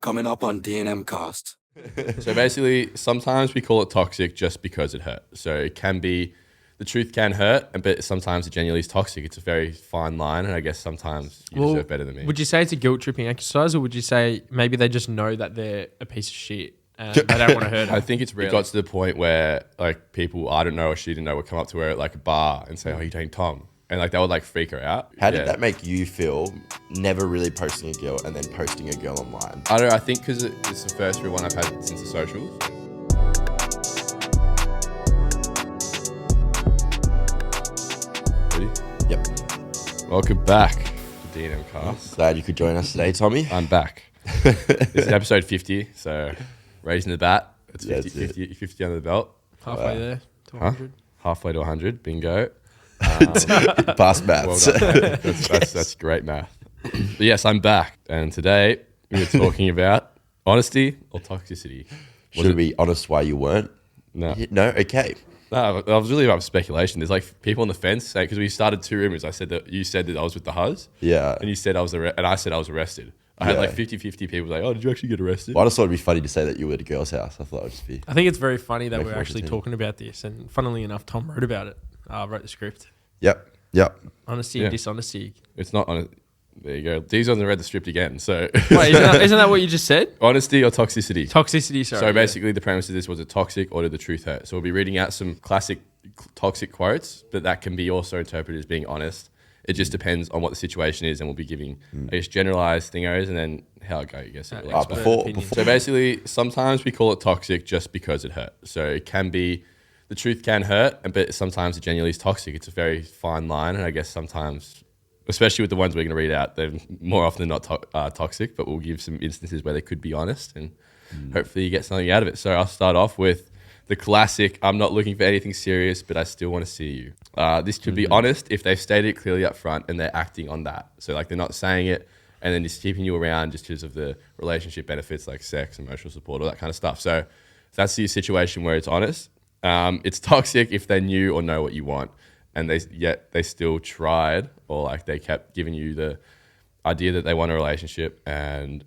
Coming up on D&M Cast. So basically, sometimes we call it toxic just because it hurt. So it can be, the truth can hurt, but sometimes it genuinely is toxic. It's a very fine line, and I guess sometimes you deserve better than me. Would you say it's a guilt tripping exercise, or would you say maybe they just know that they're a piece of shit and they don't want to hurt it? I think it got to the point where like people I don't know or she didn't know would come up to her at like a bar and say, "Oh, you dating Tom?" And like that would like freak her out. How did that make you feel, never really posting a girl and then posting a girl online? I don't know. I think because it's the first real one I've had since the socials. Ready? Yep. Welcome back to D&M Cast. Glad you could join us today, Tommy. I'm back. This is episode 50, so raising the bat. It's 50, That's it. 50 under the belt. Halfway there to 100. Halfway to 100. Bingo. Past maths. Well done. That's great math. But yes, I'm back, and today we're talking about honesty or toxicity. Should we be honest why you weren't? No, No? Okay. no, I was really about speculation. There's like people on the fence saying, because we started two rumors. I said that you said that I was with the huzz, Yeah. and you said I was and I said I was arrested. I had Yeah. like 50-50 people like, "Oh, did you actually get arrested?" Well, I just thought it'd be funny to say that you were at a girl's house. I thought it would just be... I think it's very funny that Make we're it more actually entertaining. talking about this, and funnily enough, Tom wrote about it. Wrote the script. Yep. Honesty Yeah. and dishonesty. It's not on. There you go. Diezel hasn't read the script again. So Wait, isn't that what you just said? honesty or toxicity. Toxicity, sorry. So basically, the premise of this was it toxic or did the truth hurt? So we'll be reading out some classic toxic quotes, but that can be also interpreted as being honest. It just depends on what the situation is, and we'll be giving, I guess, generalized thingos and then how it goes. I guess. It expert before- opinion. So basically, sometimes we call it toxic just because it hurt. So it can be, the truth can hurt, but sometimes it genuinely is toxic. It's a very fine line, and I guess sometimes, especially with the ones we're going to read out, they're more often than not toxic, but we'll give some instances where they could be honest, and hopefully you get something out of it. So I'll start off with the classic, I'm not looking for anything serious, but I still want to see you. This should be honest if they've stated it clearly up front and they're acting on that. So like they're not saying it and then just keeping you around just because of the relationship benefits like sex, emotional support, all that kind of stuff. So that's the situation where it's honest. It's toxic if they knew or know what you want and they still tried, or like they kept giving you the idea that they want a relationship and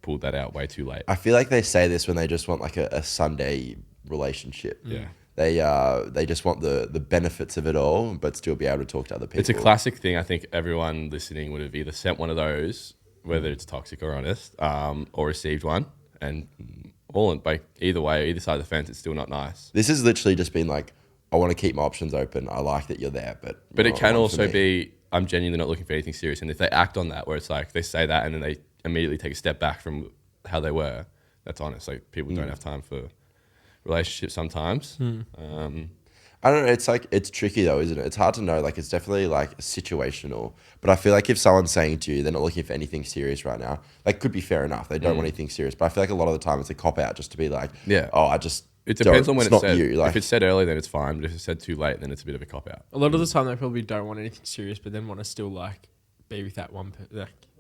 pulled that out way too late. I feel like they say this when they just want like a Sunday relationship. Yeah. They just want the benefits of it all, but still be able to talk to other people. It's a classic thing. I think everyone listening would have either sent one of those, whether it's toxic or honest, or received one. And either way, either side of the fence, it's still not nice. This has literally just been like, I want to keep my options open. I like that you're there, but But it not can for also me. be, I'm genuinely not looking for anything serious. And if they act on that, where it's like they say that and then they immediately take a step back from how they were, that's honest. Like people don't have time for relationships sometimes. I don't know. It's like, it's tricky though, isn't it? It's hard to know. Like, it's definitely like situational. But I feel like if someone's saying to you, they're not looking for anything serious right now, like could be fair enough. They don't want anything serious. But I feel like a lot of the time it's a cop out just to be like, Yeah. oh, I just. It depends don't. on when It's it's not said. you. Like, If it's said early, then it's fine. But if it's said too late, then it's a bit of a cop out. A lot of the time, they probably don't want anything serious, but then want to still like be with that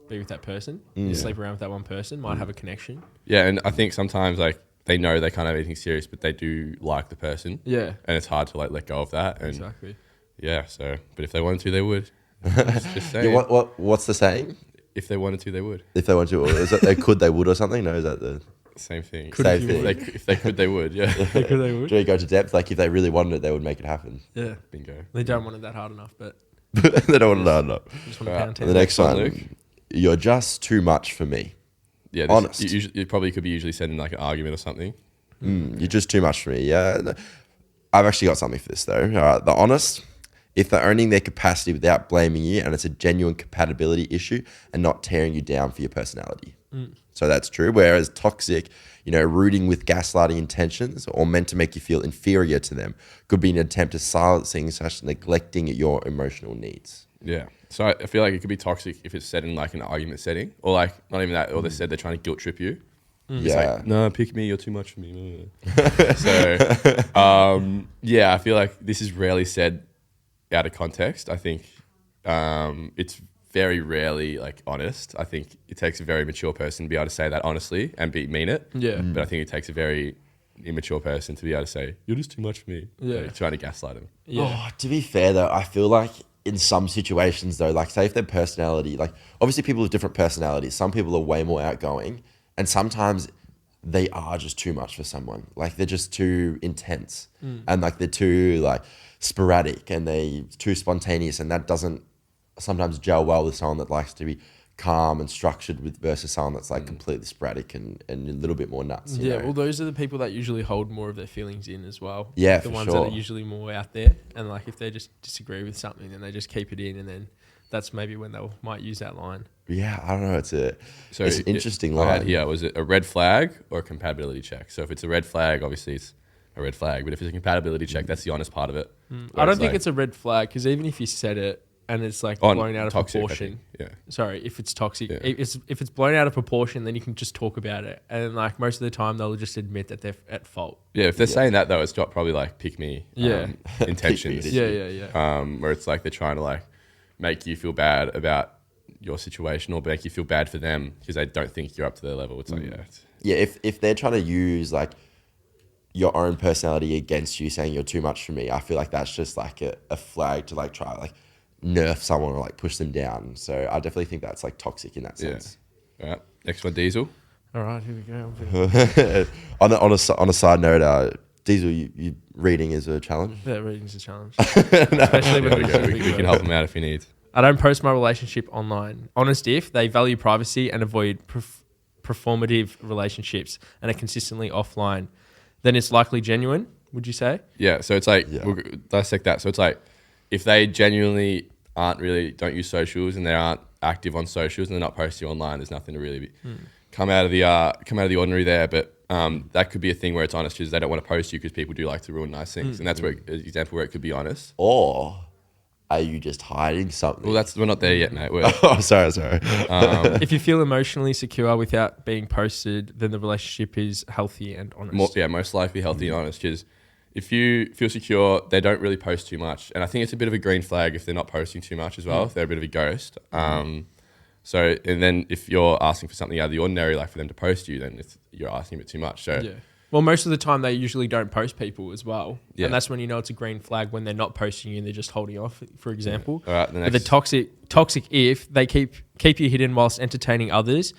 be with that person, sleep around with that one person, might have a connection. Yeah, and I think sometimes like they know they can't have anything serious, but they do like the person. Yeah, And it's hard to like let go of that. And exactly. yeah, so but if they wanted to, they would. Just saying. yeah, what's the saying? If they wanted to, they would. If they want to, or is it they could, they would, or something? No, is that the Same thing. same If thing? if they could, they would. Yeah. They would. Do you go to depth? Like, if they really wanted it, they would make it happen. Yeah, Bingo. they don't want it that hard enough, but They don't want to know. No. just want to Alright. pound The town. next one, Luke. you're just too much for me. Yeah. Honest. It probably could be usually said in like an argument or something. You're just too much for me. Yeah. No. I've actually got something for this though. The honest, if they're owning their capacity without blaming you and it's a genuine compatibility issue and not tearing you down for your personality. So that's true. Whereas toxic, rooting with gaslighting intentions or meant to make you feel inferior to them could be an attempt at silencing / neglecting your emotional needs. Yeah. So I feel like it could be toxic if it's said in like an argument setting, or like not even that, or they said they're trying to guilt trip you. Yeah. No, pick me. You're too much for me. So, yeah, I feel like this is rarely said out of context. I think it's very rarely like honest. I think it takes a very mature person to be able to say that honestly and mean it. Yeah. But I think it takes a very immature person to be able to say, you're just too much for me. Yeah. Like, trying to gaslight them. Yeah, Oh, to be fair though, I feel like in some situations though, like say if their personality, like obviously people with different personalities, some people are way more outgoing, and sometimes they are just too much for someone. Like they're just too intense, and like they're too like sporadic, and they too spontaneous, and that doesn't sometimes gel well with someone that likes to be calm and structured with versus someone that's like completely sporadic and a little bit more nuts. You know? Well, those are the people that usually hold more of their feelings in as well. Yeah, the for ones sure. that are usually more out there, and like if they just disagree with something, then they just keep it in, and then that's maybe when they might use that line. Yeah, I don't know. It's an interesting I had line. here, was it a red flag or a compatibility check? So if it's a red flag, obviously it's a red flag. But if it's a compatibility check, that's the honest part of it. I don't think it's a red flag, because even if you said it and it's like blown out of toxic, proportion. Yeah. Sorry, if it's toxic, Yeah. if it's blown out of proportion, then you can just talk about it, and like most of the time they'll just admit that they're at fault. Yeah, if they're saying that though, it's got probably like pick me intentions. Pick me. Yeah. Where it's like they're trying to like make you feel bad about your situation or make you feel bad for them because they don't think you're up to their level. It's like, Yeah, if they're trying to use like your own personality against you, saying you're too much for me, I feel like that's just like a flag to like try like nerf someone or like push them down. So I definitely think that's like toxic in that sense. All right, next one, Diezel. All right, here we go. On a side note, Diezel, you reading is a challenge. Yeah, reading's a challenge. Especially when We can help him out if he needs. I don't post my relationship online. Honest if they value privacy and avoid performative relationships and are consistently offline, then it's likely genuine, would you say? Yeah, so it's like, we'll dissect that. So it's like, if they genuinely don't use socials and they aren't active on socials and they're not posting online, there's nothing to really come out of the ordinary there. But that could be a thing where it's honest because they don't want to post you because people do like to ruin nice things. And that's where an example where it could be honest. Or are you just hiding something? Well, we're not there yet, mate. Oh, sorry. If you feel emotionally secure without being posted, then the relationship is healthy and honest. Most likely healthy and honest. Because if you feel secure, they don't really post too much. And I think it's a bit of a green flag if they're not posting too much as well, if they're a bit of a ghost. And then if you're asking for something out of the ordinary, like for them to post you, then you're asking a bit too much. So Yeah. Well, most of the time they usually don't post people as well. Yeah. And that's when you know it's a green flag when they're not posting you and they're just holding off, for example. All right, But the toxic if they keep you hidden whilst entertaining others.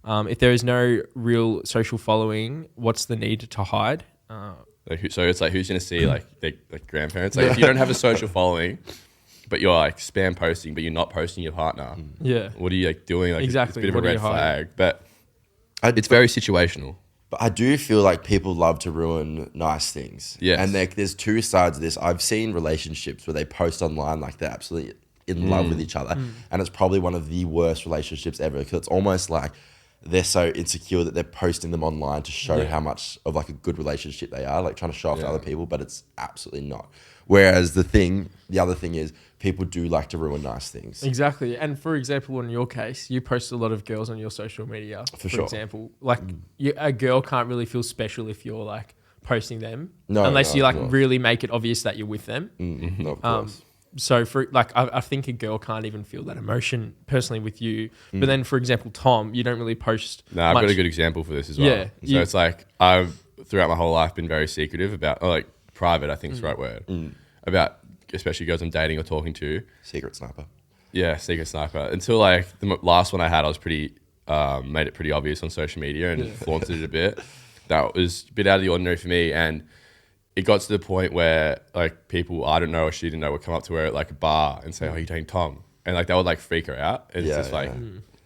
If there is no real social following, what's the need to hide? So it's like, who's going to see like their grandparents? Like if you don't have a social following, but you're like spam posting, but you're not posting your partner. Yeah. What are you like doing? Like Exactly. It's a bit of What a are red you hiding? flag, but it's very situational. But I do feel like people love to ruin nice things. Yes. And there's two sides of this. I've seen relationships where they post online like they're absolutely in love with each other. And it's probably one of the worst relationships ever because it's almost like they're so insecure that they're posting them online to show how much of like a good relationship they are, like trying to show off to other people, but it's absolutely not. Whereas the other thing is people do like to ruin nice things. Exactly. And for example, in your case, you post a lot of girls on your social media. For sure. example, like a girl can't really feel special if you're like posting them No, unless you like of course. really make it obvious that you're with them. No, of course. So for like, I think a girl can't even feel that emotion personally with you. But then, for example, Tom, you don't really post. No, I've much. got a good example for this as well. Yeah, So it's like I've throughout my whole life been very secretive about, or like private, I think is the right word, about especially girls I'm dating or talking to. Secret sniper. Yeah, secret sniper. Until like the last one I had, I was pretty made it pretty obvious on social media and flaunted it a bit. That was a bit out of the ordinary for me, and it got to the point where like people I don't know or she didn't know would come up to her at like a bar and say, "Oh, you're dating Tom," and like that would like freak her out. It's just like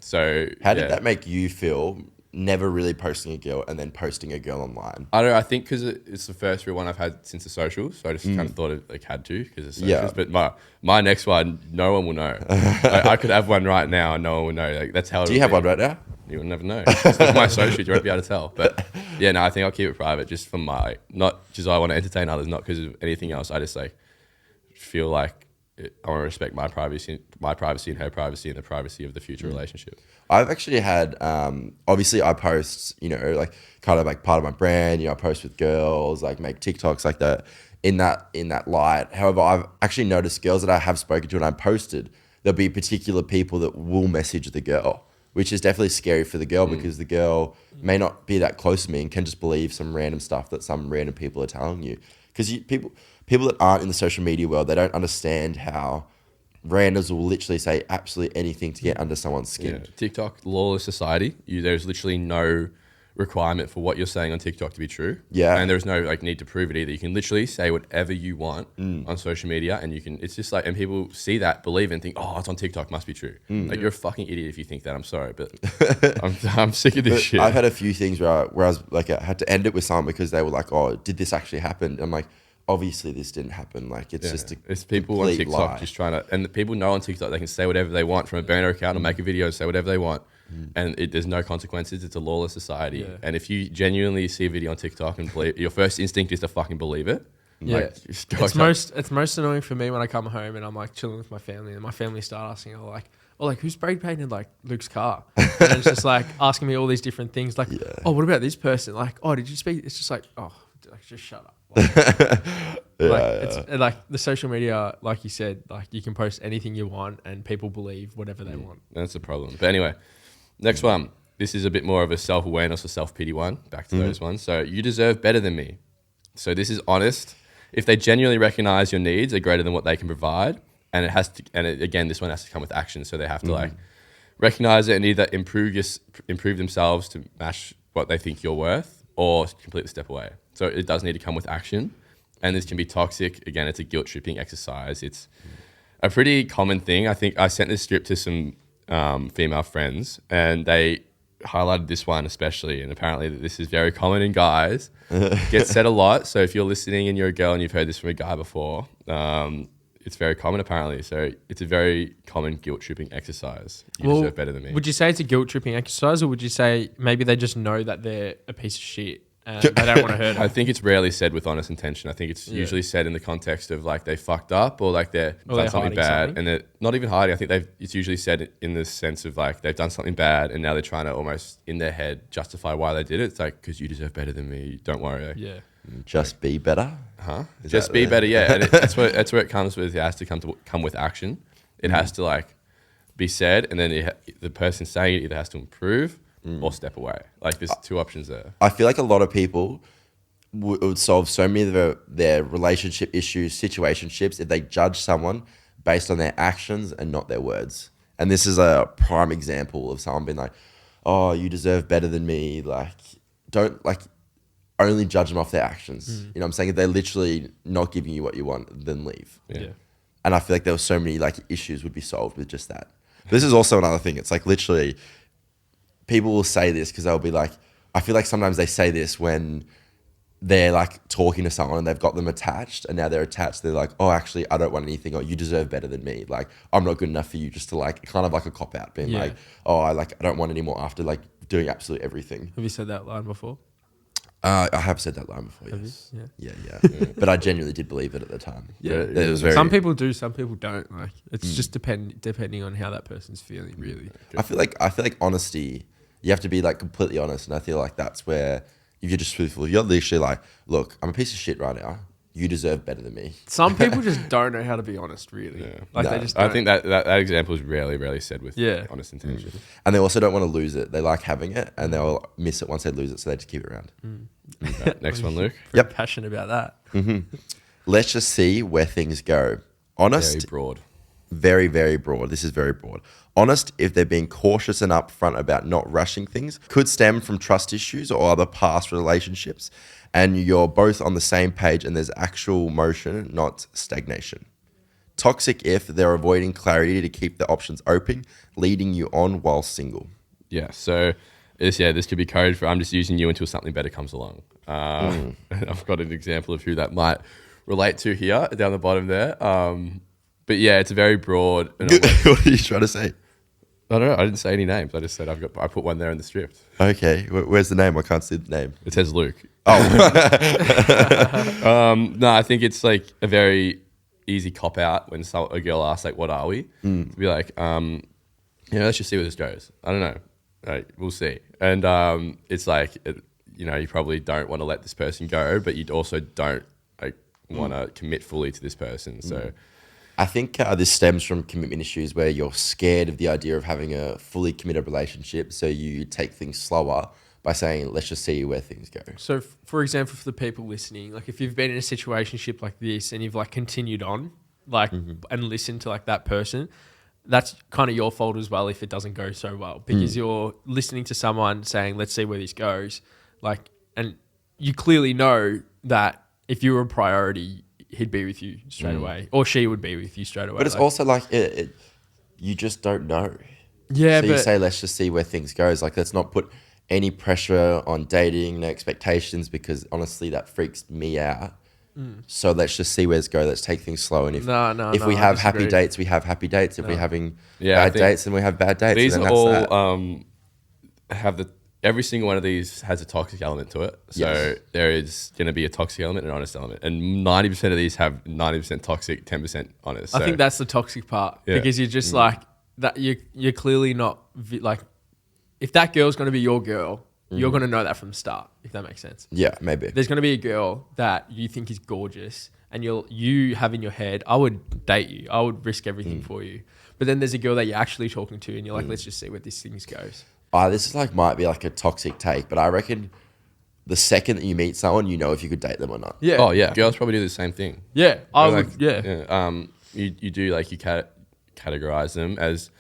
so. How did that make you feel? Never really posting a girl and then posting a girl online. I don't know. I think because it's the first real one I've had since the socials, so I just kind of thought it like had to because of socials. Yeah. But my next one, no one will know. Like, I could have one right now and no one will know. Like that's how. Do you have one right now? You will never know. It's with my socials, you won't be able to tell. But yeah, no, I think I'll keep it private just for my not just I want to entertain others, not because of anything else. I just like feel like I want to respect my privacy and her privacy and the privacy of the future relationship. I've actually had, obviously I post, like kind of like part of my brand, I post with girls, like make TikToks like that in that light. However, I've actually noticed girls that I have spoken to and I posted, there'll be particular people that will message the girl, which is definitely scary for the girl because the girl may not be that close to me and can just believe some random stuff that some random people are telling you. Because people that aren't in the social media world, they don't understand how randoms will literally say absolutely anything to get under someone's skin. Yeah. TikTok, Lawless Society. There's literally no requirement for what you're saying on TikTok to be true. Yeah. And there's no like need to prove it either. You can literally say whatever you want on social media, and it's just like, and people see that, believe it, and think, oh, it's on TikTok, must be true. Like, you're a fucking idiot if you think that. I'm sorry, but I'm sick of this shit. I've had a few things where I was like, I had to end it with someone because they were like, oh, did this actually happen? I'm like, obviously this didn't happen. Like, it's just it's people on complete TikTok lie. just trying to, and the people know on TikTok they can say whatever they want from a burner account or make a video and say whatever they want, and there's no consequences. It's a lawless society. Yeah. And if you genuinely see a video on TikTok and believe, your first instinct is to fucking believe it. Yeah, Like, it's most annoying for me when I come home and I'm like chilling with my family, and my family start asking, like who spray painted like Luke's car? And it's just like asking me all these different things, like, oh, what about this person? Like, oh, did you speak? It's just like, oh, like, just shut up. It's like the social media, like you said, like you can post anything you want and people believe whatever they want. That's the problem. But anyway, next one. This is a bit more of a self-awareness or self-pity one. Back to those ones. So, you deserve better than me. So this is honest. If they genuinely recognize your needs are greater than what they can provide, and again, this one has to come with action. So they have to like recognize it and either improve themselves to match what they think you're worth, or completely step away. So it does need to come with action. And this can be toxic. Again, it's a guilt tripping exercise. It's a pretty common thing. I think I sent this script to some female friends, and they highlighted this one especially. And apparently this is very common in guys. Gets said a lot. So if you're listening and you're a girl and you've heard this from a guy before, it's very common apparently. So it's a very common guilt tripping exercise. You deserve better than me. Would you say it's a guilt tripping exercise, or would you say maybe they just know that they're a piece of shit and they don't want to hurt them? I think it's rarely said with honest intention. I think it's usually said in the context of like they fucked up, or like they've done something bad, and they're not even hiding. I think it's usually said in the sense of like they've done something bad and now they're trying to almost in their head justify why they did it. It's like, because you deserve better than me. Don't worry. Yeah. Just be better. Just be better, yeah. And that's where it comes with. It has to come with action. It has to like be said, and then the person saying it either has to improve or step away. Like there's two options there. I feel like a lot of people would solve so many of their relationship issues, situationships, if they judge someone based on their actions and not their words. And this is a prime example of someone being like, oh, you deserve better than me. Like, don't like only judge them off their actions. You know what I'm saying? If they're literally not giving you what you want, then leave. Yeah. And I feel like there were so many like issues would be solved with just that. This is also another thing. It's like literally people will say this because they'll be like, I feel like sometimes they say this when they're like talking to someone and they've got them attached, and now they're attached. They're like, oh, actually, I don't want anything, or you deserve better than me. Like, I'm not good enough for you, just to like, kind of like a cop out being like, oh, I don't want any more after like doing absolutely everything. Have you said that line before? I have said that line before, yes. Yeah. But I genuinely did believe it at the time. Yeah. It was very, some people do, some people don't. Like, it's just depending on how that person's feeling, really. I feel like honesty, you have to be like completely honest, and I feel like that's where if you're just truthful, if you're literally like, look, I'm a piece of shit right now. You deserve better than me. Some people just don't know how to be honest, really. Yeah. Like they just don't. I think that example is rarely said with honest intention. And they also don't want to lose it. They like having it, and they'll miss it once they lose it, so they just keep it around. Right, next one, Luke. Pretty passionate about that. Let's just see where things go. Honest, Very broad. very, very broad. This is very broad. Honest, if they're being cautious and upfront about not rushing things, could stem from trust issues or other past relationships, and you're both on the same page and there's actual motion, not stagnation. Toxic if they're avoiding clarity to keep the options open, leading you on while single. Yeah, so this could be code for I'm just using you until something better comes along. And I've got an example of who that might relate to here down the bottom there. But yeah, it's a very broad. What are you trying to say? I don't know. I didn't say any names. I just said I put one there in the script. Okay, where's the name? I can't see the name. It says Luke. Oh. No, I think it's like a very easy cop out when a girl asks like, "What are we?" To be like, let's just see where this goes. I don't know. Like, we'll see. And it's like, you probably don't want to let this person go, but you also don't like want to commit fully to this person. So. I think this stems from commitment issues where you're scared of the idea of having a fully committed relationship. So you take things slower by saying, let's just see where things go. So, for example, for the people listening, like if you've been in a situationship like this and you've like continued on, like and listen to like that person, that's kind of your fault as well if it doesn't go so well, because you're listening to someone saying, let's see where this goes. Like, and you clearly know that if you were a priority, he'd be with you straight away, or she would be with you straight away. But it's also like, you just don't know. Yeah, so but you say, let's just see where things goes. Like, let's not put any pressure on dating, no expectations, because honestly, that freaks me out. So let's just see where it's go. Let's take things slow. And if we have happy dates, we have happy dates. If we're having bad dates, then we have bad dates. These and then all have every single one of these has a toxic element to it. So there is going to be a toxic element and an honest element. And 90% of these have 90% toxic, 10% honest. I think that's the toxic part, because you're just like that. You're clearly not like, if that girl's going to be your girl, you're going to know that from the start, if that makes sense. Yeah, maybe. There's going to be a girl that you think is gorgeous, and you have in your head, I would date you. I would risk everything for you. But then there's a girl that you're actually talking to, and you're like, let's just see where this thing goes. This is like, might be like a toxic take, but I reckon the second that you meet someone, you know if you could date them or not. Yeah. Oh yeah. Girls probably do the same thing. Yeah. I Like, would. Yeah. You do like, you categorize them as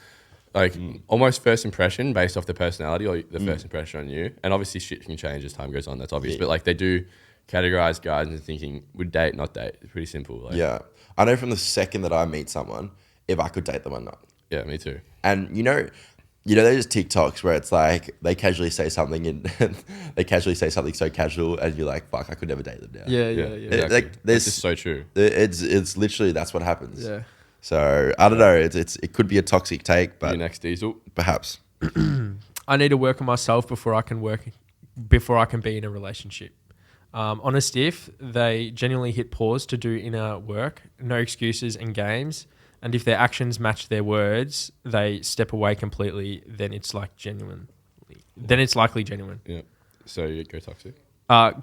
like almost first impression based off the personality or the first impression on you. And obviously shit can change as time goes on. That's obvious. But like, they do categorize guys into thinking would date, not date. It's pretty simple. Like, Yeah. I know from the second that I meet someone, if I could date them or not. Yeah, me too. And you know, there's TikToks where it's like they casually say something and they casually say something so casual, and you're like, "Fuck, I could never date them now." Yeah. Exactly. Like, This is so true. It's literally that's what happens. Yeah. So I don't know. It could be a toxic take, but You next, Diezel. perhaps. I need to work on myself before I can be in a relationship. Honest if they genuinely hit pause to do inner work, no excuses and games, and if their actions match their words, they step away completely, then it's like genuine. Then it's likely genuine. Yeah. So you go toxic.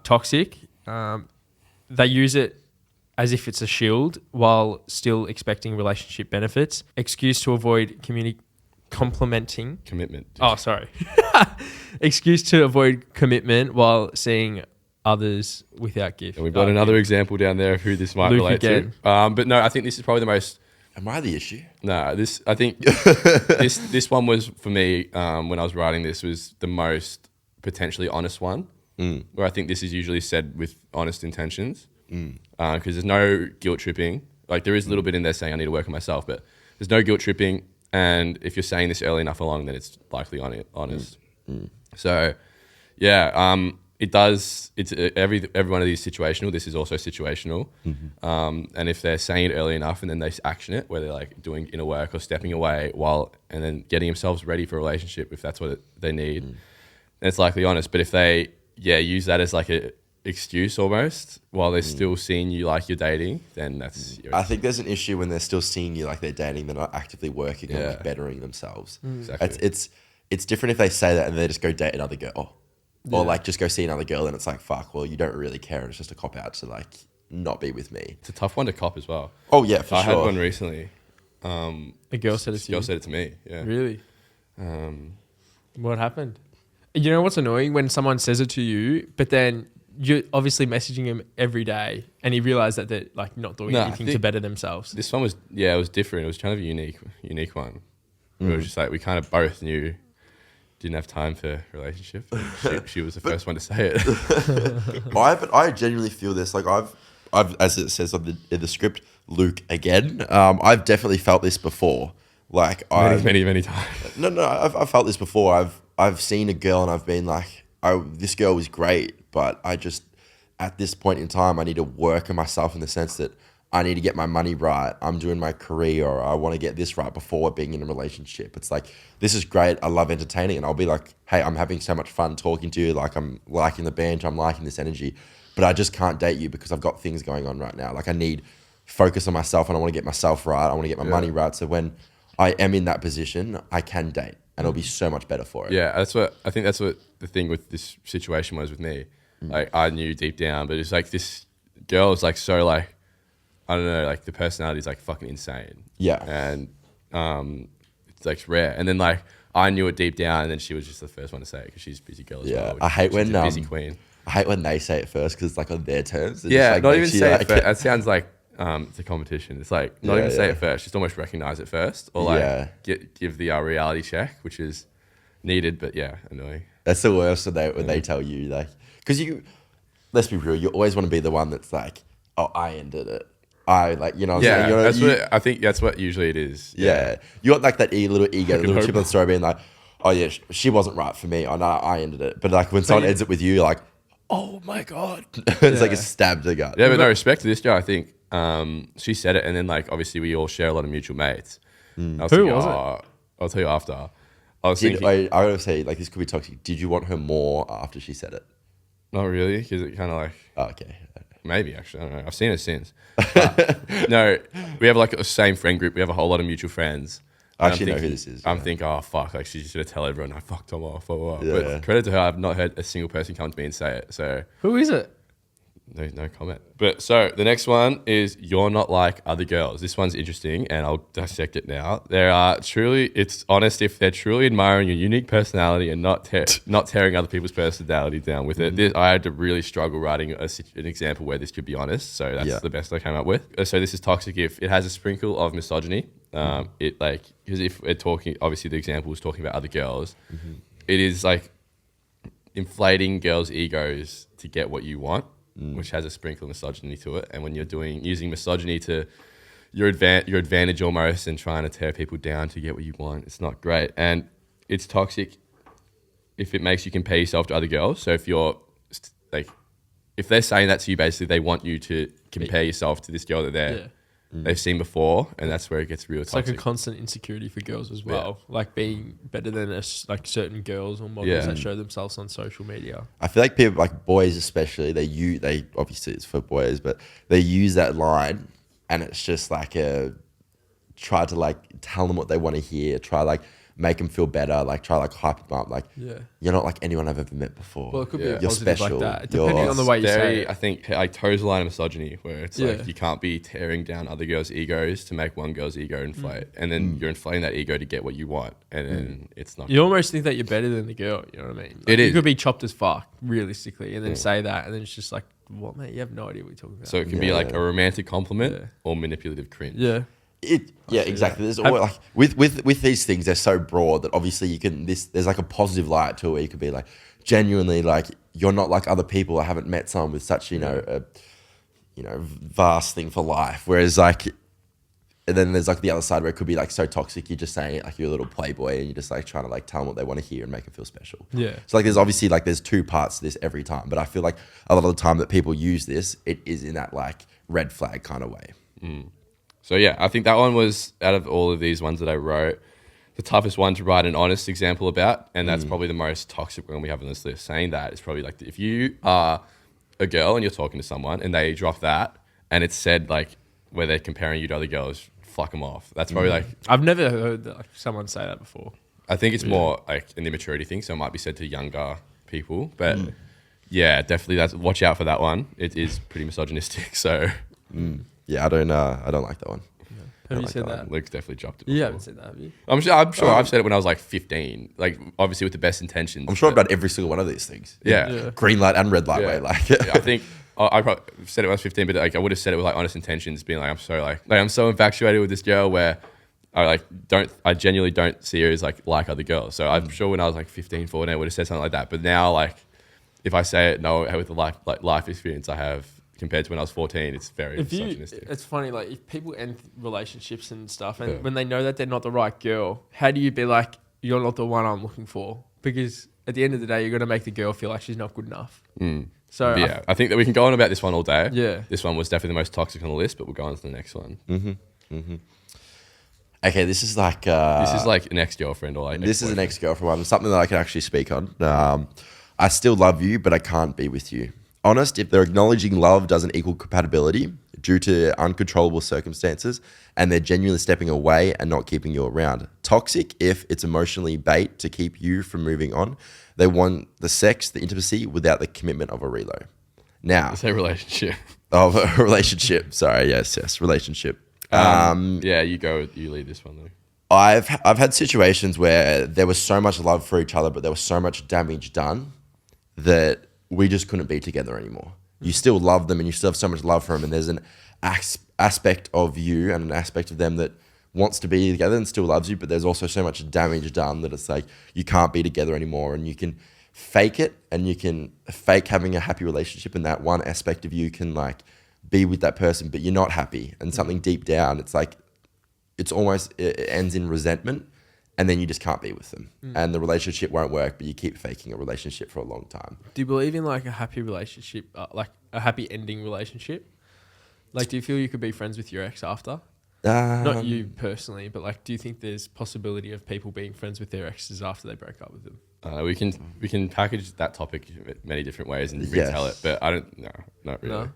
Toxic. They use it as if it's a shield while still expecting relationship benefits. Excuse to avoid complimenting. Commitment. Oh, sorry. Excuse to avoid commitment while seeing others without gift. And we've got another example down there of who this might Luke relate again. to. But no, I think this is probably the most. Am I the issue? No, I think this one was for me when I was writing this was the most potentially honest one, where I think this is usually said with honest intentions, because there's no guilt tripping. Like there is a little bit in there saying I need to work on myself, but there's no guilt tripping. And if you're saying this early enough along, then it's likely honest. So yeah, it does. It's every one of these situational. This is also situational. And if they're saying it early enough and then they action it, where they're like doing inner work or stepping away and then getting themselves ready for a relationship, if that's what they need, then it's likely honest. But if they use that as like a excuse almost while they're still seeing you like you're dating, then that's. I think there's an issue when they're still seeing you like they're dating. They're not actively working on like bettering themselves. Exactly. It's different if they say that and they just go date another girl. Or like just go see another girl and it's like, fuck, well, you don't really care and it's just a cop out to like not be with me. It's a tough one to cop as well. Oh yeah, for I sure. had one recently. A girl said it to you? Girl said it to me, yeah. Really? What happened? You know what's annoying? When someone says it to you, but then you're obviously messaging him every day and he realised that they're like not doing anything to better themselves. This one was, it was different. It was kind of a unique one. It was just like we kind of both knew didn't have time for a relationship. She was the first one to say it. I genuinely feel this. Like I've as it says in the script, Luke again. I've definitely felt this before. Like many times. No, I've felt this before. I've seen a girl and I've been like, this girl was great, but I just at this point in time I need to work on myself in the sense that I need to get my money right. I'm doing my career, or I want to get this right before being in a relationship. It's like, this is great. I love entertaining. And I'll be like, hey, I'm having so much fun talking to you. Like, I'm liking the band. I'm liking this energy. But I just can't date you because I've got things going on right now. Like, I need focus on myself and I want to get myself right. I want to get my money right. So when I am in that position, I can date. And it'll be so much better for it. Yeah, I think that's what the thing with this situation was with me. Like, I knew deep down, but it's like this girl is like so like, I don't know, like the personality is like fucking insane. Yeah. And it's like rare. And then like I knew it deep down and then she was just the first one to say it because she's a busy girl as well. I hate when busy queen. I hate when they say it first because it's like on their terms. Yeah, not even say it first. It sounds like it's a competition. It's like not even say it first, just almost recognize it first, or like give the reality check, which is needed, but annoying. That's the worst when they tell you, like, because let's be real, you always want to be the one that's like, oh, I ended it. I like, you know what I'm saying? I think that's what usually it is. Yeah. You got like that little ego, little chip on the story being like, oh yeah, she wasn't right for me. Oh no, I ended it. But like when someone ends it with you, you're like, oh my God. It's like a stab to the gut. Yeah, but no, respect to this guy, I think she said it, and then like obviously we all share a lot of mutual mates. Who was it? I'll tell you after. I was thinking, I would say like this could be toxic. Did you want her more after she said it? not really, because it kind of like... Oh, okay. Maybe, actually. I don't know. I've seen it since. But, no, we have like a same friend group. We have a whole lot of mutual friends. I actually know who this is. I'm thinking, oh, fuck. Like, she's just going to tell everyone I fucked Tom off. Blah. Yeah. But credit to her, I've not heard a single person come to me and say it. So... Who is it? No comment. But so the next one is you're not like other girls. This one's interesting and I'll dissect it now. It's honest if they're truly admiring your unique personality and not tearing other people's personality down with it. I had to really struggle writing an example where this could be honest. So that's the best I came up with. So this is toxic if it has a sprinkle of misogyny. It like, because if we're talking, obviously the example was talking about other girls. It is like inflating girls' egos to get what you want. Which has a sprinkle of misogyny to it. And when you're using misogyny to your advantage almost and trying to tear people down to get what you want, it's not great. And it's toxic if it makes you compare yourself to other girls. So if you're like, if they're saying that to you, basically they want you to compare yourself to this girl that they've seen before, and that's where it gets real toxic. It's like a constant insecurity for girls as well, like being better than like certain girls or models that show themselves on social media. I feel like people, like boys especially, they obviously it's for boys, but they use that line, and it's just like try to like tell them what they want to hear, try like make them feel better, like try like hype them up, like you're not like anyone I've ever met before. Well, it could be you're special, like that, depending on the way you say it. I think like toes the line of misogyny, where it's like you can't be tearing down other girls' egos to make one girl's ego inflate, and then you're inflating that ego to get what you want, and then it's not. You almost think that you're better than the girl. You know what I mean? Like, you could be chopped as fuck, realistically, and then say that, and then it's just like, what, mate? You have no idea what you're talking about. So it can be like a romantic compliment or manipulative cringe. Yeah. Exactly. There's always like with these things, they're so broad that obviously you can there's like a positive light to it where you could be like genuinely like you're not like other people. I haven't met someone with such a vast thing for life. Whereas like, and then there's like the other side where it could be like so toxic. You're just saying it like you're a little playboy and you're just like trying to like tell them what they want to hear and make them feel special. Yeah. So like there's obviously like there's two parts to this every time, but I feel like a lot of the time that people use this, it is in that like red flag kind of way. So yeah, I think that one was, out of all of these ones that I wrote, the toughest one to write an honest example about, and that's probably the most toxic one we have on this list. Saying that is probably like, if you are a girl and you're talking to someone and they drop that and it's said like where they're comparing you to other girls, fuck them off. That's probably like... I've never heard like someone say that before. I think it's more like an immaturity thing, so it might be said to younger people, but yeah, definitely watch out for that one. It is pretty misogynistic, so... Yeah, I don't like that one. Have you said that? Luke's definitely dropped it before. You haven't said that, have you? I'm sure I've said it when I was like 15, like obviously with the best intentions. I'm sure I've done every single one of these things. Yeah. Green light and red light way. Like, I think I probably said it when I was 15, but like I would have said it with like honest intentions, being like, I'm so infatuated with this girl where I genuinely don't see her as like other girls. So I'm sure when I was like 15, 14, I would have said something like that. But now, like, if I say it, with the life experience I have, compared to when I was 14, it's very misogynistic. It's funny, like if people end relationships and stuff, and when they know that they're not the right girl, how do you be like, you're not the one I'm looking for? Because at the end of the day, you're going to make the girl feel like she's not good enough. So yeah, I think that we can go on about this one all day. Yeah. This one was definitely the most toxic on the list, but we'll go on to the next one. Okay, this is like... this is like an ex-girlfriend or like... This is an ex-girlfriend one, something that I can actually speak on. I still love you, but I can't be with you. Honest, if they're acknowledging love doesn't equal compatibility due to uncontrollable circumstances and they're genuinely stepping away and not keeping you around. Toxic if it's emotionally bait to keep you from moving on. They want the sex, the intimacy without the commitment of a reload. Now... It's a relationship. Of a relationship. Sorry, yes, relationship. Yeah, you lead this one though. I've had situations where there was so much love for each other, but there was so much damage done that we just couldn't be together anymore. You still love them and you still have so much love for them, and there's an aspect of you and an aspect of them that wants to be together and still loves you, but there's also so much damage done that it's like you can't be together anymore, and you can fake it and you can fake having a happy relationship, and that one aspect of you can like be with that person, but you're not happy, and something deep down, it's like it's almost, it ends in resentment, and then you just can't be with them, and the relationship won't work, but you keep faking a relationship for a long time. Do you believe in like a happy relationship, like a happy ending relationship? Like, do you feel you could be friends with your ex after? Not you personally, but like, do you think there's possibility of people being friends with their exes after they break up with them? We can package that topic many different ways and retell it, but I don't. No, not really. No?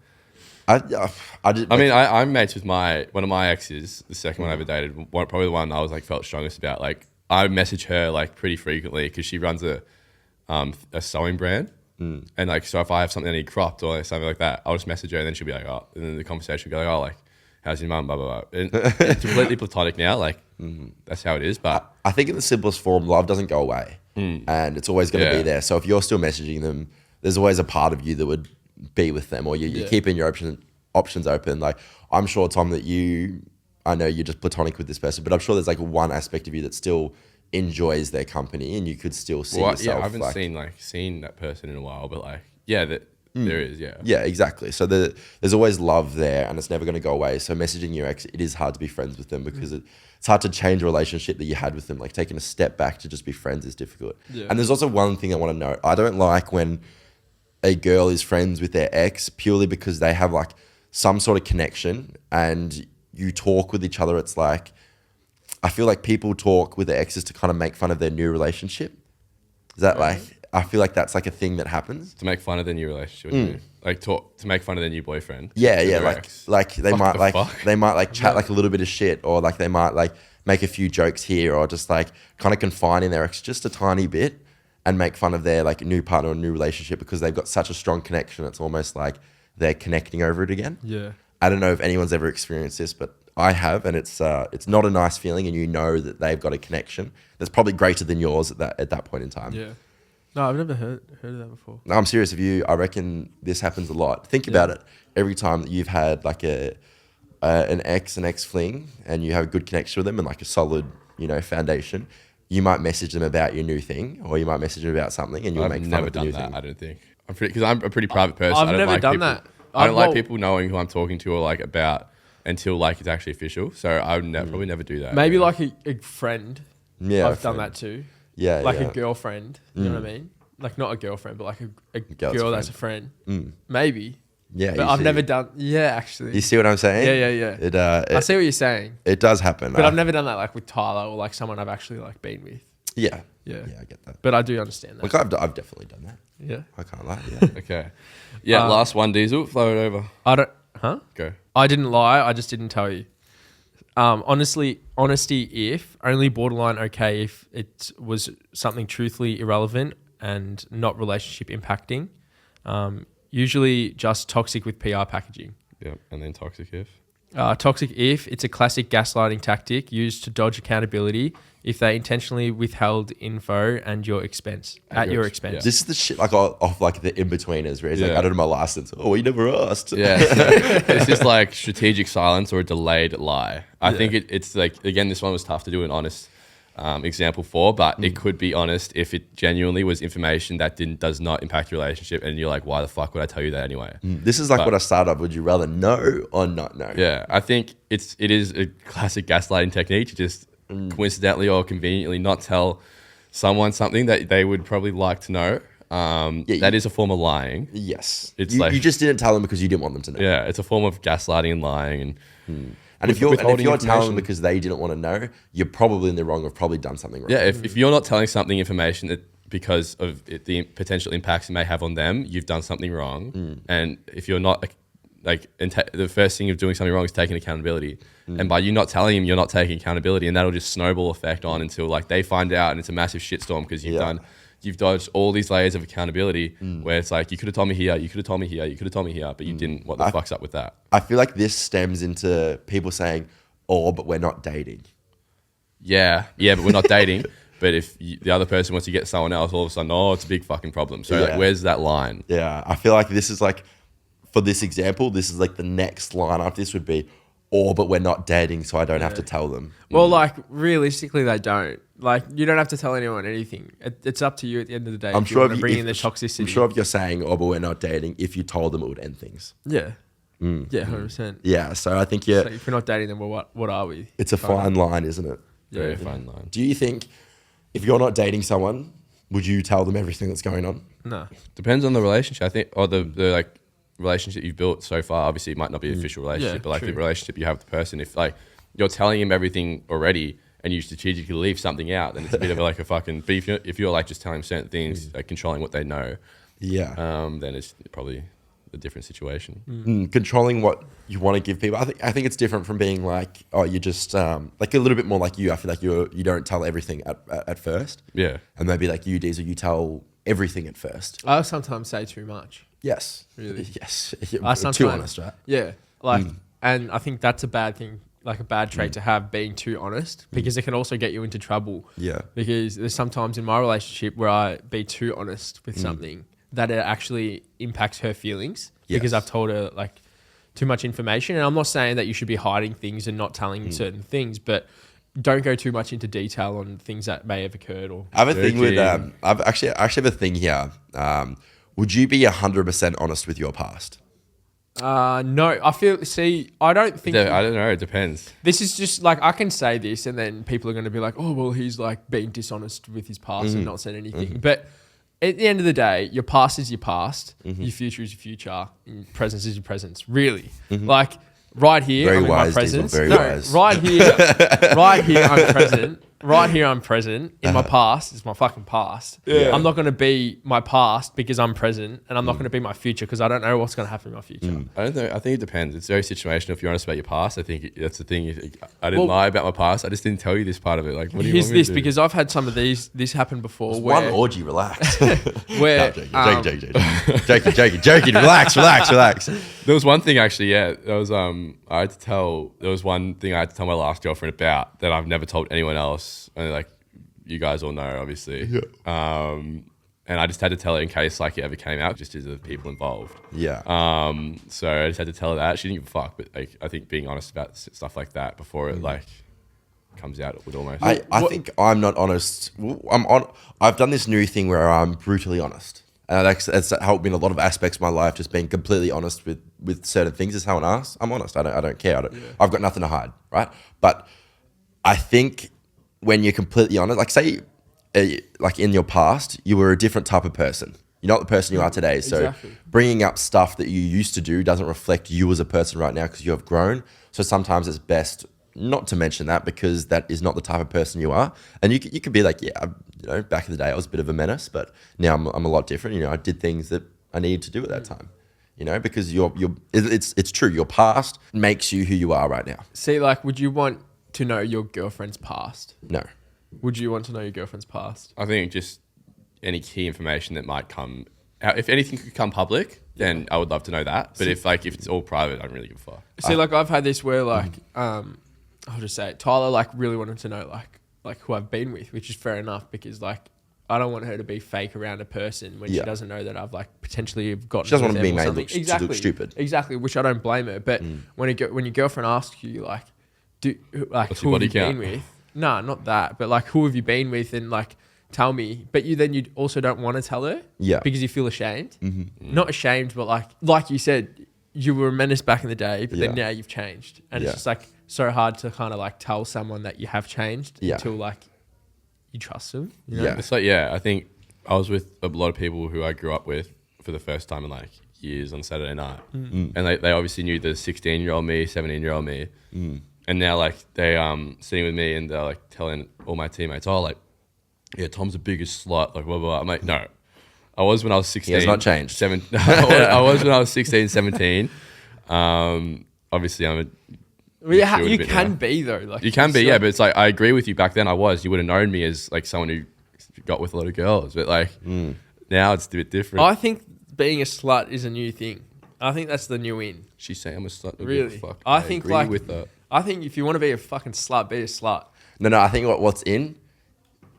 I'm mates with one of my exes, the second one I ever dated, probably the one I was like felt strongest about. Like, I message her like pretty frequently because she runs a sewing brand, and like, so if I have something I need cropped or like something like that, I'll just message her, and then she'll be like, oh, and then the conversation will go like, oh, like, how's your mum, blah blah blah. And it's completely platonic now, like that's how it is. But I think in the simplest form, love doesn't go away, and it's always going to be there. So if you're still messaging them, there's always a part of you that would be with them, or you're keeping your options open. Like, I'm sure, Tom, that I know you're just platonic with this person, but I'm sure there's like one aspect of you that still enjoys their company, and you could still see yourself. Yeah, I haven't seen that person in a while, but like, yeah, there is, yeah. Yeah, exactly. So there's always love there, and it's never going to go away. So messaging your ex, it is hard to be friends with them because it's hard to change a relationship that you had with them. Like, taking a step back to just be friends is difficult. Yeah. And there's also one thing I want to note. I don't like when a girl is friends with their ex purely because they have like some sort of connection and you talk with each other. It's like, I feel like people talk with their exes to kind of make fun of their new relationship. Is that like, I feel like that's like a thing that happens. To make fun of their new relationship, like to make fun of their new boyfriend. Yeah, like they might chat like a little bit of shit, or like they might like make a few jokes here, or just like kind of confine in their ex just a tiny bit and make fun of their like new partner or new relationship because they've got such a strong connection. It's almost like they're connecting over it again. Yeah. I don't know if anyone's ever experienced this, but I have, and it's not a nice feeling, and you know that they've got a connection that's probably greater than yours at that point in time. Yeah. No, I've never heard of that before. No, I'm serious. I reckon this happens a lot. Think about it. Every time that you've had like an ex fling, and you have a good connection with them and like a solid, foundation, you might message them about your new thing, or you might message them about something, and you'll make fun of the new thing. I don't think. Because I'm a pretty private person. I've never done that. I don't like people knowing who I'm talking to or like about until like it's actually official. So I would probably never do that. Maybe like a friend. Yeah, I've done that too. Yeah, like a girlfriend. You know what I mean? Like, not a girlfriend, but like a girl that's a friend. Maybe. Yeah, but I've never done. Yeah, actually. You see what I'm saying? Yeah. I see what you're saying. It does happen. But I've never done that like with Tyler or like someone I've actually like been with. Yeah, I get that. But I do understand that. Like, I've definitely done that. Yeah, I can't lie. Yeah. Okay. Yeah, last one, Diezel. Flow it over. I don't. Huh? Go. I didn't lie. I just didn't tell you. Honesty if only borderline okay if it was something truthfully irrelevant and not relationship impacting. Usually just toxic with PR packaging. Yep. And then toxic if? Toxic if it's a classic gaslighting tactic used to dodge accountability if they intentionally withheld info and your expense at your expense. Yeah. This is the shit like off like the in-betweeners where he's like, I don't know my license. Oh, you never asked. Yeah. It's just like strategic silence or a delayed lie. I think it's like, again, this one was tough to do an honest example for, but it could be honest if it genuinely was information that does not impact your relationship, and you're like, why the fuck would I tell you that anyway? This is like what I started off. Would you rather know or not know? Yeah, I think it is a classic gaslighting technique to just coincidentally or conveniently not tell someone something that they would probably like to know. That is a form of lying. Yes, you just didn't tell them because you didn't want them to know. Yeah, it's a form of gaslighting and lying. And if you're telling them because they didn't want to know, you're probably in the wrong, or probably done something wrong. Yeah, if you're not telling something information that because of the potential impacts it may have on them, you've done something wrong. And if you're not the first thing of doing something wrong is taking accountability. And by you not telling them, you're not taking accountability, and that'll just snowball effect on until like they find out, and it's a massive shitstorm because you've dodged all these layers of accountability where it's like, you could have told me here, you could have told me here, you could have told me here, but you didn't. What the fuck's up with that? I feel like this stems into people saying, but we're not dating. Yeah, but we're not dating. But if the other person wants to get someone else, all of a sudden, it's a big fucking problem. So like, where's that line? Yeah, I feel like this is like for this example, this is like the next line after this would be, or but we're not dating, so I don't have to tell them. Well, like realistically, they don't. Like you don't have to tell anyone anything. It's up to you at the end of the day. I'm if you sure want to bring in the toxicity. I'm sure if you're saying, oh, but we're not dating, if you told them, it would end things. Yeah. Yeah, 100%. Yeah, so I think So if we're not dating, then what are we? it's a fine line, isn't it? Very fine line. Do you think if you're not dating someone, would you tell them everything that's going on? No. Depends on the relationship, I think, or the like relationship you've built so far. Obviously, it might not be an official relationship, Yeah, but like true. the relationship you have with the person. If like you're telling him everything already and you strategically leave something out, then it's a bit of like a fucking. But if you're like just telling them certain things, like controlling what they know, then it's probably a different situation. Controlling what you want to give people. I think it's different from being like, oh, you're just like a little bit more like you. I feel like you don't tell everything at first. Yeah. And maybe like you, Diezel, you tell everything at first. I sometimes say too much. Yes. Really? Yes. I sometimes, Too honest, right? Yeah. Like, and I think that's a bad thing, like a bad trait to have, being too honest, because it can also get you into trouble. Yeah. Because there's sometimes in my relationship where I be too honest with something that it actually impacts her feelings because Yes. I've told her like too much information. And I'm not saying that you should be hiding things and not telling certain things, but don't go too much into detail on things that may have occurred. Or I have a thing with Joking. I've actually have a thing here. Would you be 100% honest with your past? no, I don't think I don't know. It depends. this is just like, I can say this and then people are going to be like, oh, well, he's like being dishonest with his past and not said anything. But at the end of the day, your past is your past, your future is your future, and your presence is your presence. Really. Like right here, Very I'm wise, in my Diezel, presence. very No, wise. right here, I'm present. Right here, I'm present. In my past, it's my fucking past. Yeah. I'm not going to be my past because I'm present, and I'm not going to be my future because I don't know what's going to happen in my future. I don't know. I think it depends. It's very situational. If you're honest about your past, I think that's the thing. I didn't lie about my past. I just didn't tell you this part of it. Like, what do you Here's want me this, to do? because I've had some of this happen before. One Where, orgy, relax. where Joking. Relax. There was one thing actually. Yeah, there was There was one thing I had to tell my last girlfriend about that I've never told anyone else. And like, you guys all know, obviously. Yeah. And I just had to tell her in case like it ever came out, just as the people involved. Yeah. So I just had to tell her that. She didn't give a fuck, but like I think being honest about stuff like that before it like comes out would almost. I think I'm not honest. I've done this new thing where I'm brutally honest, and that's helped me in a lot of aspects of my life. Just being completely honest with certain things. Is how I'm honest. I don't care. I've got nothing to hide, right? But I think when you're completely honest, like say, like in your past, you were a different type of person. You're not the person you are today. So Exactly. bringing up stuff that you used to do doesn't reflect you as a person right now because you have grown. So sometimes it's best not to mention that because that is not the type of person you are. And you could be like, yeah, back in the day I was a bit of a menace, but now I'm a lot different. I did things that I needed to do at that time. Because it's true. Your past makes you who you are right now. See, like, would you want to know your girlfriend's past? No. Would you want to know your girlfriend's past? I think just any key information that might come out, if anything could come public, then I would love to know that. But if it's all private, I don't really give a fuck. See, like, I've had this where, like, I'll just say it, Tyler, like, really wanted to know, like who I've been with, which is fair enough because, like, I don't want her to be fake around a person when she doesn't know that I've, like, potentially gotten. She doesn't want to with be them or made something. look stupid. Exactly, which I don't blame her. But when your girlfriend asks you, like, What's who your have you body count? been with? No, not that. But, like, who have you been with? And, like, tell me. But you also don't want to tell her. Yeah. Because you feel ashamed. Not ashamed, but, like you said, you were a menace back in the day, but then now you've changed. And it's just, like, so hard to kind of, like, tell someone that you have changed until, like, you trust them. You know? Yeah. It's like, I think I was with a lot of people who I grew up with for the first time in like years on Saturday night. And they obviously knew the 16-year-old me, 17-year-old me. And now like they sitting with me and they're like telling all my teammates, oh, like, yeah, Tom's the biggest slut, like blah, blah, blah. I'm like, no. I was when I was 16. He has not changed. I was when I was 16, 17. Obviously I'm You can be though. Like you can be, but it's like I agree with you. Back then, I was. You would have known me as like someone who got with a lot of girls, but like now it's a bit different. I think being a slut is a new thing. I think that's the new in. She's saying I'm a slut. Really, Fuck, I think agree like with that. I think if you want to be a fucking slut, be a slut. No. I think what's in,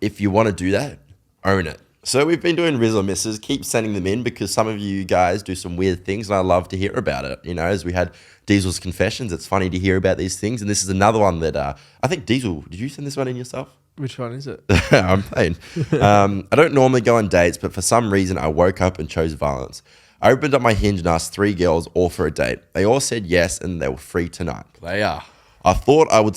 if you want to do that, own it. So we've been doing Riz or Misses. Keep sending them in because some of you guys do some weird things and I love to hear about it. You know, as we had Diezel's confessions, it's funny to hear about these things. And this is another one that I think Diezel, did you send this one in yourself? Which one is it? I'm playing. I don't normally go on dates, but for some reason I woke up and chose violence. I opened up my Hinge and asked 3 girls all for a date. They all said yes and they were free tonight. They are. I thought I would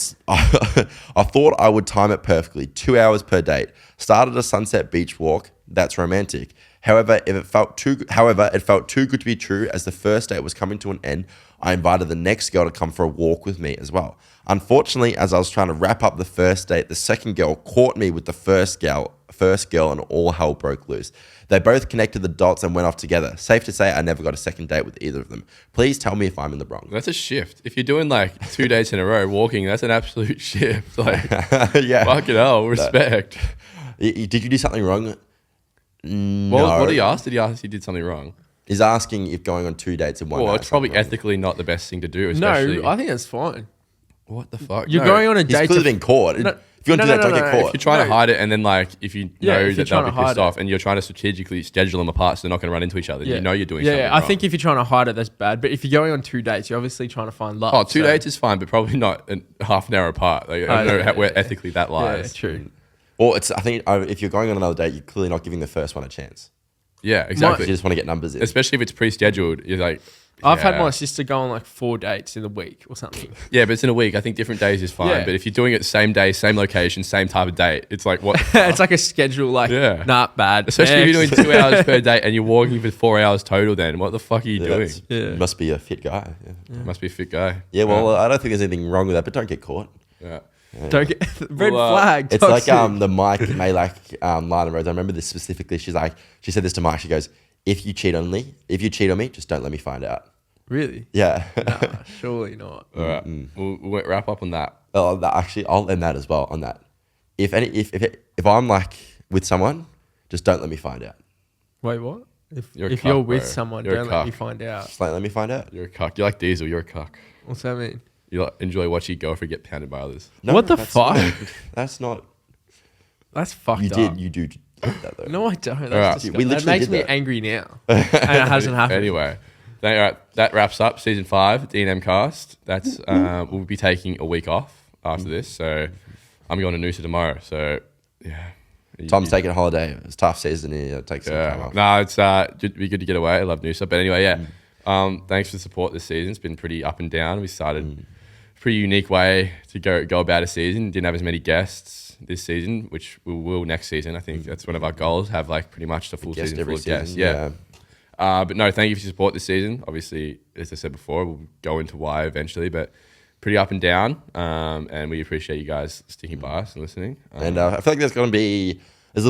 time it perfectly. 2 hours per date. Started a sunset beach walk. That's romantic. However, it felt too good to be true. As the first date was coming to an end, I invited the next girl to come for a walk with me as well. Unfortunately, as I was trying to wrap up the first date, the second girl caught me with the first girl, and all hell broke loose. They both connected the dots and went off together. Safe to say, I never got a second date with either of them. Please tell me if I'm in the wrong. That's a shift. If you're doing like 2 dates in a row walking, that's an absolute shift. Like, Yeah. fucking hell, respect. Did you do something wrong? No. What did he ask? Did he ask if he did something wrong? He's asking if going on 2 dates in one Well, night. it's probably something wrong. ethically not the best thing to do. Especially, No, I think that's fine. what the fuck? You're No. going on a He's date. clearly been caught. No, if you want to do that, don't no, get no. caught. If you're trying to No. hide it, and then like if you Yeah, know if you're that they'll trying be to hide pissed it. off, and you're trying to strategically schedule them apart so they're not going to run into each other, you know you're doing yeah, something yeah. I wrong. think if you're trying to hide it, that's bad. But if you're going on 2 dates, you're obviously trying to find love. Oh, 2 so- dates is fine, but probably not half an hour apart. Like, I don't know where ethically that Yeah, lies. true. Or I think if you're going on another date, you're clearly not giving the first one a chance. Yeah, exactly. You just want to get numbers in. Especially if it's pre-scheduled. You're like, I've had yeah. my sister go on like 4 dates in a week or something. Yeah, but it's in a week. I think different days is fine. Yeah. But if you're doing it same day, same location, same type of date, it's like what? It's like a schedule, like, Yeah. nah, bad. Especially if you're Next. doing 2 hours per date and you're walking for 4 hours total. Then what the fuck are you doing? That's- Yeah. Must be a fit guy. Yeah, Must be a fit guy. yeah well, I don't think there's anything wrong with that, but don't get caught. Yeah. Don't get red Well, flag. It's toxic. like the Mike Malak line of Rose. I remember this specifically. She said this to Mike. She goes, if you cheat on me, just don't let me find out. Really? Yeah. Nah, surely not. All right. We'll wrap up on that. Actually, I'll end that as well on that. If I'm like with someone, just don't let me find out. Wait, what? If You're a you're cuck, with bro. someone, You're a don't let me cuck. find out. Just don't let me find out. You're a cuck. You're like Diezel. You're a cuck. What's that mean? You like, enjoy watching your girlfriend get pounded by others. No, What the that's fuck? not- That's not. That's fucked You up. did. You do that though. No, I don't. That's right. disgusting. We That literally makes did me that. angry now, and it hasn't happened. Anyway, all right, that wraps up season 5 D&M cast. That's we'll be taking a week off after this, so I'm going to Noosa tomorrow. So yeah, Tom's taking a holiday. It's a tough season here. Take some time off. No, it's it'd be good to get away. I love Noosa, but anyway, yeah. Thanks for the support this season. It's been pretty up and down. We started a pretty unique way to go about a season. Didn't have as many guests this season, which we will next season. I think that's one of our goals. Have like pretty much the full Guest season full every of guests. season. Yeah. But no, thank you for your support this season. Obviously, as I said before, we'll go into why eventually, but pretty up and down. And we appreciate you guys sticking by us and listening. And I feel like there's a little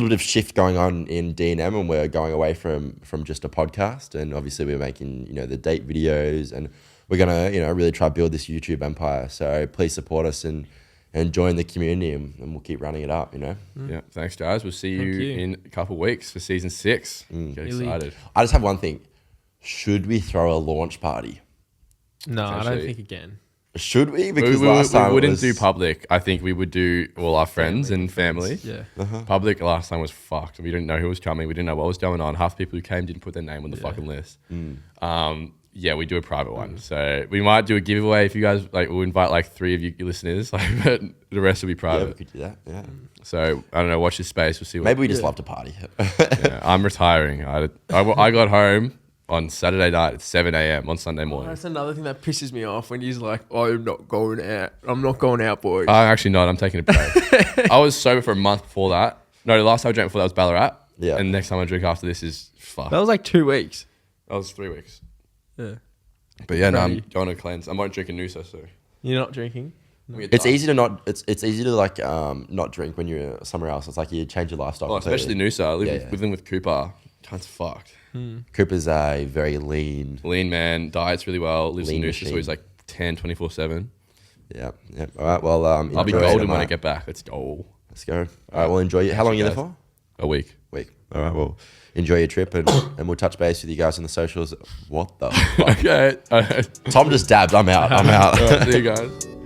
bit of shift going on in D&M, and we're going away from just a podcast. And obviously, we're making the date videos, and we're gonna really try to build this YouTube empire. So please support us and join the community, and we'll keep running it up. Yeah, thanks, guys. We'll see Thank you you. in a couple of weeks for season 6. Get Really? excited. I just have one thing. Should we throw a launch party? No, I don't Potentially. think again. Should we? We, Because we, last time we wouldn't was, do public. I think we would do all our friends and family. Yeah. Public last time was fucked. We didn't know who was coming. We didn't know what was going on. Half the people who came didn't put their name on the fucking list. Yeah, we do a private one. So we might do a giveaway if you guys like. We'll invite like 3 of you listeners, like, but the rest will be Yeah, we private. could do that. Yeah. So I don't know. Watch this space. We'll see. What, Maybe we just love to party. yeah, I'm retiring. I got home on Saturday night at 7 a.m. on Sunday morning. That's another thing that pisses me off when he's like, "I'm not going out. I'm not going out, boys." I'm actually not. I'm taking a break. I was sober for a month before that. No, the last time I drank before that was Ballarat. Yeah. And the next time I drink after this is fuck. that was like 2 weeks. That was 3 weeks. Yeah. But yeah, no, I'm Crazy. going to cleanse. I won't drink a Noosa, so. You're not drinking. It's easy to not. It's easy to like not drink when you're somewhere else. It's like you change your lifestyle. Well, especially completely. Noosa. I live Yeah, with, yeah. living with Cooper. Cunt's fucked. Cooper's a very lean. Lean man, diets really well, lives Lean in Noosa, so machine. he's like 24/7. Yeah. All right. Well, I'll be enjoy golden it, when I mate. get back. Let's go. Let's go. All right. Well, enjoy it. How long are you there guys. for? A week. Week. All right. Well, enjoy your trip, and we'll touch base with you guys on the socials. What the fuck? Okay. Tom just dabbed. I'm out. I'm out. All right, see you guys.